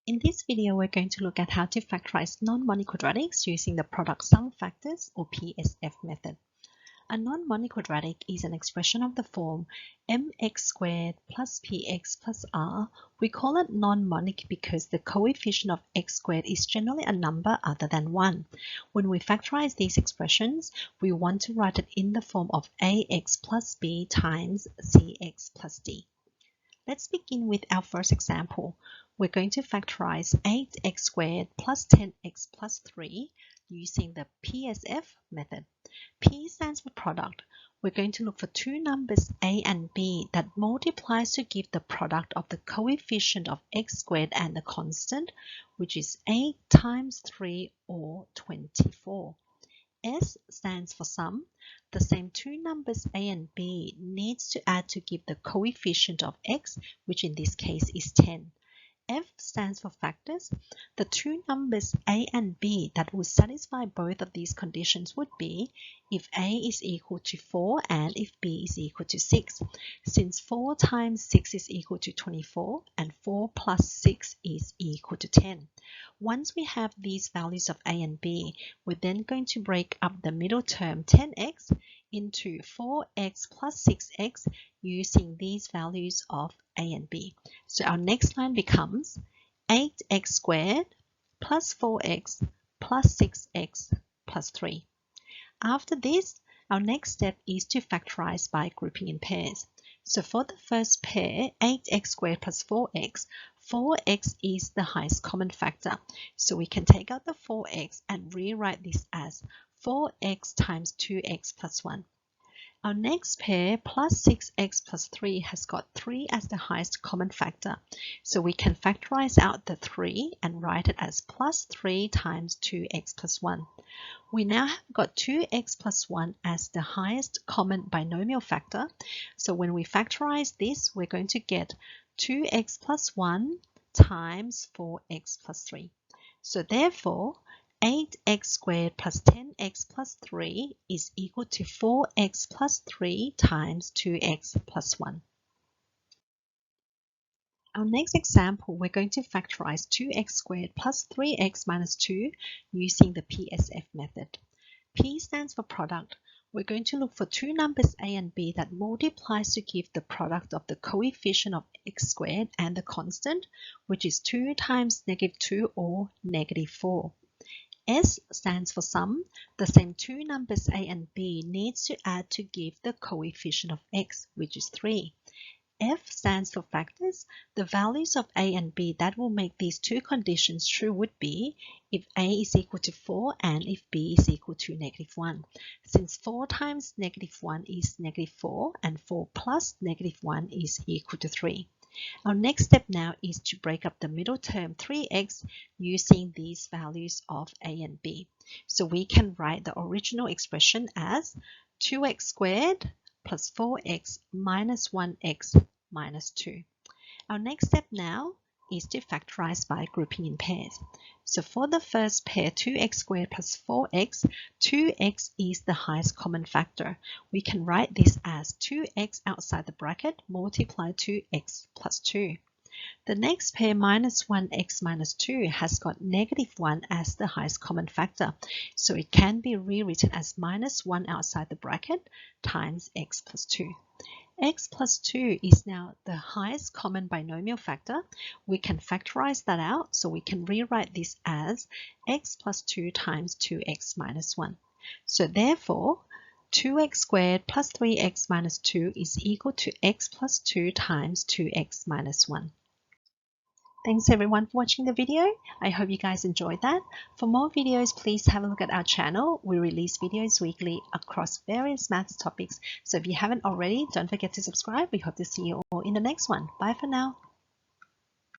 In this video, we're going to look at how to factorize non-Monic quadratics using the product sum factors or PSF method. A non-Monic quadratic is an expression of the form mx squared plus px plus r. We call it non-Monic because the coefficient of x squared is generally a number other than 1. When we factorize these expressions, we want to write it in the form of ax plus b times cx plus d. Let's begin with our first example. We're going to factorize 8x squared plus 10x plus 3 using the PSF method. P stands for product. We're going to look for two numbers a and b that multiplies to give the product of the coefficient of x squared and the constant, which is 8 times 3 or 24. S stands for sum. The same two numbers a and b needs to add to give the coefficient of x, which in this case is 10. F stands for factors. The two numbers a and b that will satisfy both of these conditions would be if a is equal to 4 and if b is equal to 6. Since 4 times 6 is equal to 24 and 4 plus 6 is equal to 10. Once we have these values of a and b, we're then going to break up the middle term 10x into 4x plus 6x using these values of a and b. So our next line becomes 8x squared plus 4x plus 6x plus 3. After this, our next step is to factorize by grouping in pairs. So for the first pair, 8x squared plus 4x, 4x is the highest common factor. So we can take out the 4x and rewrite this as 4x times 2x plus 1. Our next pair, plus 6x plus 3, has got 3 as the highest common factor. So we can factorize out the 3 and write it as plus 3 times 2x plus 1. We now have got 2x plus 1 as the highest common binomial factor. So when we factorize this, we're going to get 2x plus 1 times 4x plus 3. So therefore, 8x squared plus 10x plus 3 is equal to 4x plus 3 times 2x plus 1. Our next example, we're going to factorize 2x squared plus 3x minus 2 using the PSF method. P stands for product. We're going to look for two numbers a and b that multiplies to give the product of the coefficient of x squared and the constant, which is 2 times negative 2 or negative 4. S stands for sum. The same two numbers a and b needs to add to give the coefficient of x, which is 3. F stands for factors. The values of a and b that will make these two conditions true would be if a is equal to 4 and if b is equal to negative 1. Since 4 times negative 1 is negative 4 and 4 plus negative 1 is equal to 3. Our next step now is to break up the middle term 3x using these values of a and b. So we can write the original expression as 2x squared plus 4x minus 1x minus 2. Our next step now is to factorize by grouping in pairs. So for the first pair, 2x squared plus 4x, 2x is the highest common factor. We can write this as 2x outside the bracket multiplied to x plus 2. The next pair, minus 1x minus 2, has got negative 1 as the highest common factor. So it can be rewritten as minus 1 outside the bracket times x plus 2. X plus 2 is now the highest common binomial factor. We can factorize that out, so we can rewrite this as x plus 2 times 2x minus 1. So therefore, 2x squared plus 3x minus 2 is equal to x plus 2 times 2x minus 1. Thanks everyone for watching the video. I hope you guys enjoyed that. For more videos, please have a look at our channel. We release videos weekly across various maths topics. So if you haven't already, don't forget to subscribe. We hope to see you all in the next one. Bye for now.